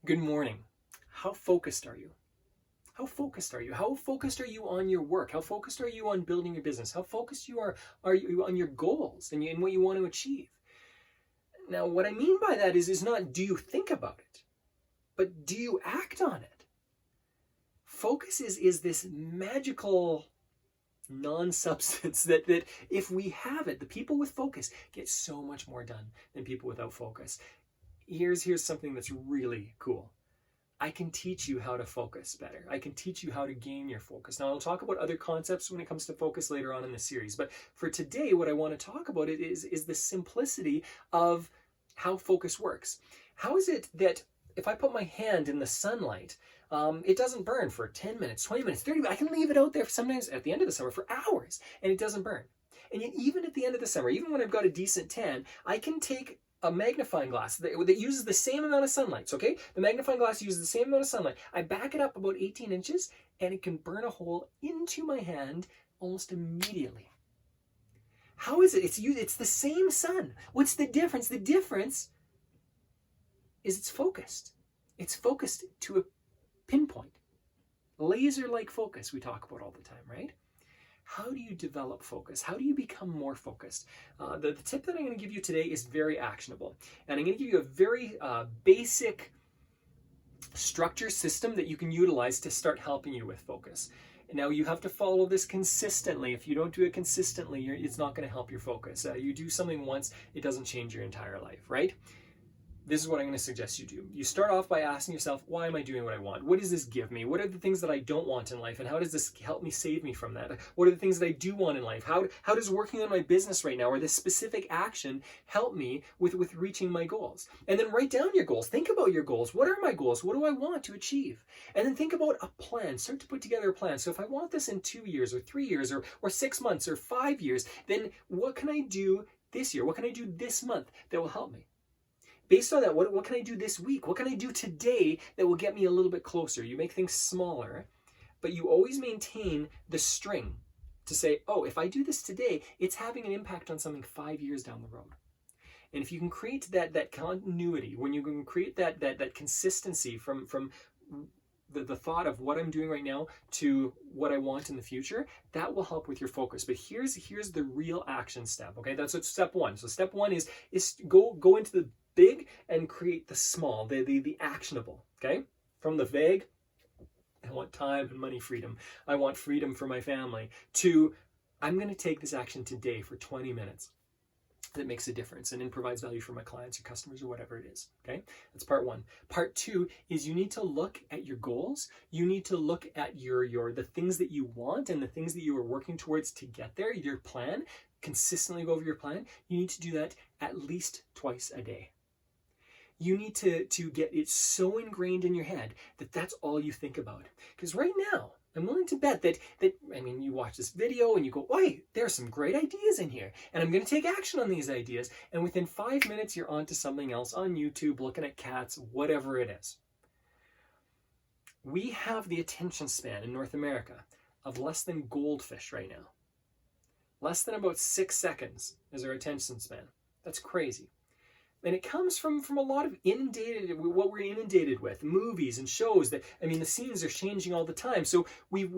Good morning. How focused are you? How focused are you? How focused are you on your work? How focused are you on building your business? How focused are you on your goals and what you want to achieve? Now, what I mean by that is not do you think about it, but do you act on it? Focus is this magical non-substance that if we have it, the people with focus get so much more done than people without focus. Here's something that's really cool. I can teach you how to focus better. I can teach you how to gain your focus. Now, I'll talk about other concepts when it comes to focus later on in the series. But for today, what I want to talk about is the simplicity of how focus works. How is it that if I put my hand in the sunlight, it doesn't burn for 10 minutes, 20 minutes, 30 minutes. I can leave it out there sometimes at the end of the summer for hours, and it doesn't burn. And yet, even at the end of the summer, even when I've got a decent tan, I can take a magnifying glass that uses the same amount of sunlight. So, okay, the magnifying glass uses the same amount of sunlight. I back it up about 18 inches and it can burn a hole into my hand almost immediately. How is it? It's the same sun. What's the difference? The difference is it's focused. It's focused to a pinpoint. Laser-like focus we talk about all the time, right? How do you develop focus? How do you become more focused? The tip that I'm going to give you today is very actionable. And I'm going to give you a very basic structure system that you can utilize to start helping you with focus. Now, you have to follow this consistently. If you don't do it consistently, it's not going to help your focus. You do something once, it doesn't change your entire life, right? This is what I'm going to suggest you do. You start off by asking yourself, why am I doing what I want? What does this give me? What are the things that I don't want in life? And how does this help me save me from that? What are the things that I do want in life? How does working on my business right now or this specific action help me with reaching my goals? And then write down your goals. Think about your goals. What are my goals? What do I want to achieve? And then think about a plan. Start to put together a plan. So if I want this in 2 years or 3 years or 6 months or 5 years, then what can I do this year? What can I do this month that will help me? Based on that, what can I do this week? What can I do today that will get me a little bit closer? You make things smaller, but you always maintain the string to say, oh, if I do this today, it's having an impact on something 5 years down the road. And if you can create that continuity, when you can create that consistency from the thought of what I'm doing right now to what I want in the future, that will help with your focus. But here's the real action step, okay? That's what step one. So step one is go into the big and create the small, the actionable, okay? From the vague, I want time and money freedom. I want freedom for my family, to I'm going to take this action today for 20 minutes that makes a difference and then provides value for my clients or customers or whatever it is, okay? That's part one. Part two is you need to look at your goals. You need to look at the things that you want and the things that you are working towards to get there, your plan, consistently go over your plan. You need to do that at least twice a day. You need to get it so ingrained in your head that that's all you think about. Because right now, I'm willing to bet that you watch this video and you go, wait, there's some great ideas in here. And I'm going to take action on these ideas. And within 5 minutes, you're on to something else on YouTube, looking at cats, whatever it is. We have the attention span in North America of less than goldfish right now. Less than about 6 seconds is our attention span. That's crazy. And it comes from a lot of what we're inundated with, movies and shows the scenes are changing all the time. So we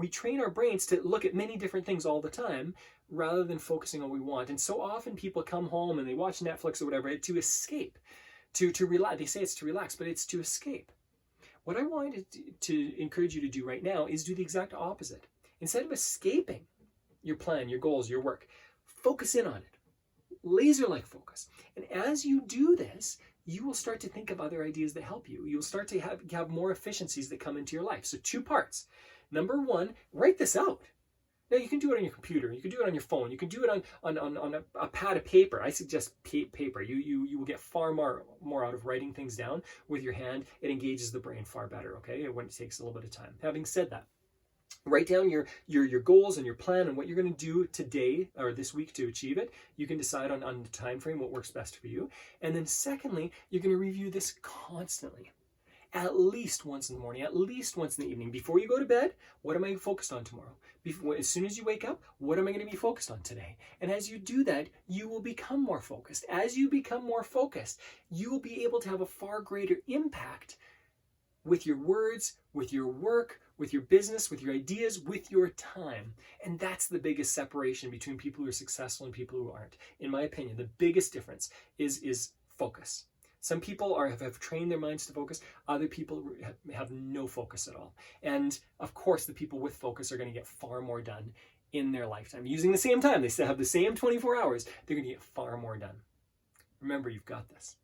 train our brains to look at many different things all the time rather than focusing on what we want. And so often people come home and they watch Netflix or whatever to escape, to relax. They say it's to relax, but it's to escape. What I wanted to encourage you to do right now is do the exact opposite. Instead of escaping your plan, your goals, your work, focus in on it. Laser-like focus. And as you do this, you will start to think of other ideas that help you. You'll start to have more efficiencies that come into your life. So 2 parts. Number 1, write this out. Now, you can do it on your computer. You can do it on your phone. You can do it on a pad of paper. I suggest paper. You will get far more out of writing things down with your hand. It engages the brain far better, okay, when it takes a little bit of time. Having said that, write down your goals and your plan and what you're going to do today or this week to achieve it. You can decide on the time frame what works best for you. And then secondly, you're going to review this constantly. At least once in the morning, at least once in the evening. Before you go to bed, what am I focused on tomorrow? As soon as you wake up, what am I going to be focused on today? And as you do that, you will become more focused. As you become more focused, you will be able to have a far greater impact with your words, with your work, with your business, with your ideas, with your time. And that's the biggest separation between people who are successful and people who aren't. In my opinion, the biggest difference is focus. Some people have trained their minds to focus. Other people have no focus at all. And of course, the people with focus are going to get far more done in their lifetime. Using the same time, they still have the same 24 hours. They're going to get far more done. Remember, you've got this.